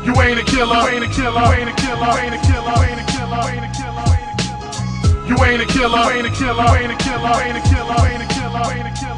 You ain't a killer. You ain't a killer. You ain't a killer. You ain't a killer. You ain't a killer. You ain't a killer. You ain't a killer. You ain't a killer. You ain't a killer. You ain't a killer. You ain't a killer. You ain't a killer.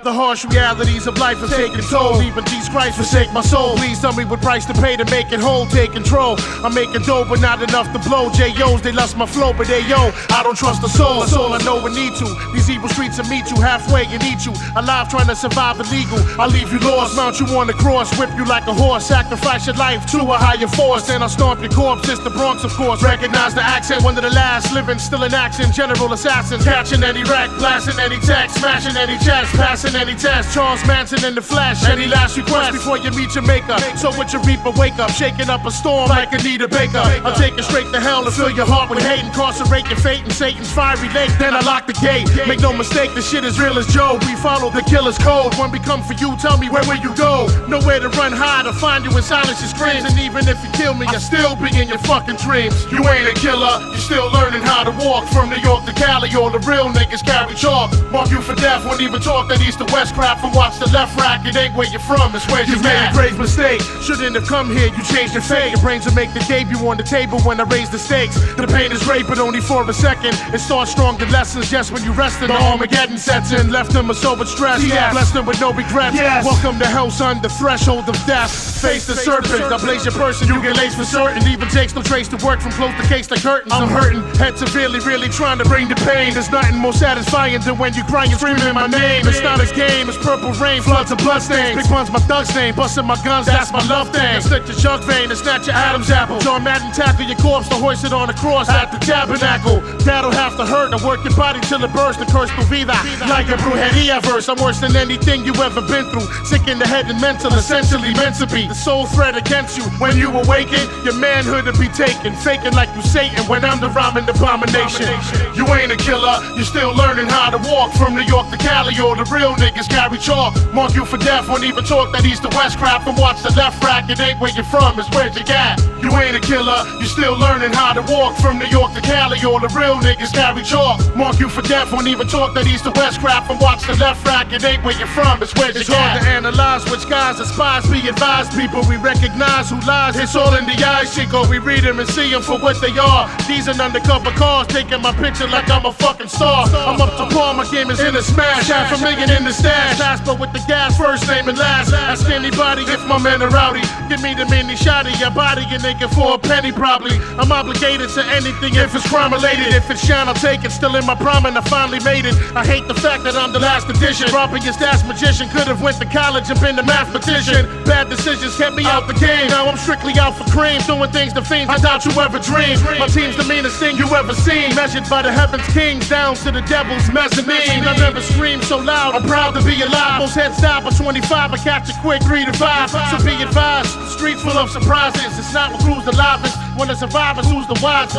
The harsh realities of life have taken toll. Even Jesus Christ forsake my soul. Please tell me what price to pay to make it whole. Take control. I'm making dough, but not enough to blow. J.O.'s, they lust my flow, but they yo, I don't trust the soul. That's all I know and need to. These evil streets will meet you halfway and eat you. Alive trying to survive illegal. I'll leave you lost, mount you on the cross, whip you like a horse, sacrifice your life to a higher force. Then I'll stomp your corpse. It's the Bronx, of course. Recognize the accent, one of the last living, still in action. General assassin, catching any wreck, blasting any text, smashing any chest, passing any test. Charles Manson in the flesh. Any last request before you meet your maker? So with your reaper, wake up, shaking up a storm like Anita Baker. I'll take it straight to hell and fill your heart with hate, incarcerate your fate in Satan's fiery lake. Then I lock the gate. Make no mistake, this shit is real as Joe. We follow the killer's code. When we come for you, tell me where will you go? Nowhere to run high to find you in silence your screams. And even if you kill me, I'll still be in your fucking dreams. You ain't a killer, you're still learning how to walk. From New York to Cali, all the real niggas carry chalk. Mark you for death, won't even talk that east to west crap. From watch the left rack, it ain't where you're from, it's where you made a grave mistake. Shouldn't have come here, you changed your fate. Your brains will make the debut on the table when I raise the stakes. The pain is great, but only for a second. It starts strong, the lessons just when you resting. The Armageddon sets in, left them a sober stress. Blessed them with no regrets. Welcome to hell, son, the threshold of death. Face the serpent, I blaze your person, you get laced for certain. Even takes no trace to work from close to case like curtains. I'm hurting, head severely, really trying to bring the pain. There's nothing more satisfying than when you crying and screaming my name. It's not a game, it's purple rain, floods of bloodstains. Big Pun's my thug's name, busting my guns, that's my love thing. Stick your junk vein and snatch your Adam's apple. John Madden tackle your corpse to hoist it on a cross at the tabernacle. That'll have to hurt, I work your body till it bursts. The curse to vida, like a brujeria verse. I'm worse than anything you ever been through. Sick in the head and mental, essentially meant to be the sole threat against you. When you awaken, your manhood to be taken. Faking like you Satan when I'm the rhyming abomination. You ain't a killer, you're still learning how to walk. From New York to Cali, all the real niggas carry chalk. Mark you for death, won't even talk that east to west crap. And watch the left rack, it ain't where you're from, it's where you got. You ain't a killer, you're still learning how to walk. From New York to Cali, all the real niggas carry chalk. Mark you for death, won't even talk that east to west crap. And watch the left rack, it ain't where you're from, it's where you got. It's hard to analyze which guys are spies. Be advised, people, we recognize who lies. It's all in the eyes, Chico, we read them and see them for what they are. These are undercover cars, taking my picture like I'm a fucking star. I'm up to par, my game is in a smash. $500,000 in the stash, but with the gas, first name and last. Ask anybody if my men are rowdy. Give me the mini shot of your body, you nigga, for a penny probably. I'm obligated to anything if it's crime related. If it's shine, I'll take it. Still in my prime and I finally made it. I hate the fact that I'm the last edition. Robbing your stats magician, could've went to college and been a mathematician. Bad decisions kept me out the game. Now I'm strictly out for cream, doing things to fiends I doubt you ever dreamed. My team's the meanest thing you ever seen, measured by the heavens kings down to the devil's mezzanine. I never screamed so loud, I'm proud to be alive. Most heads die by 25, I catch a quick 3 to 5. So be advised, the streets full of surprises. It's not what proves the livest, when the survivors who's the wisest.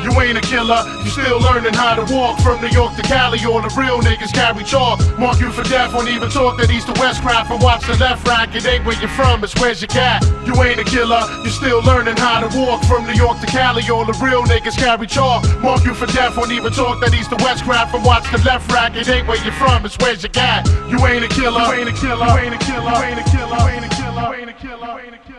You ain't a killer, you still learning how to walk. From New York to Cali, all the real niggas carry chalk. Mark you for death, won't even talk that east to west crap. And watch the left rack, it ain't where you're from, it's where's your cat. You ain't a killer, you still learning how to walk. From New York to Cali, all the real niggas carry chalk. Mark you for death, won't even talk that east to west crap. And watch the left rack, it ain't where you're from, it's where's your cat. You ain't a killer, you ain't a killer, you ain't a killer, you ain't a killer, you ain't a killer, you ain't a killer, you ain't a killer.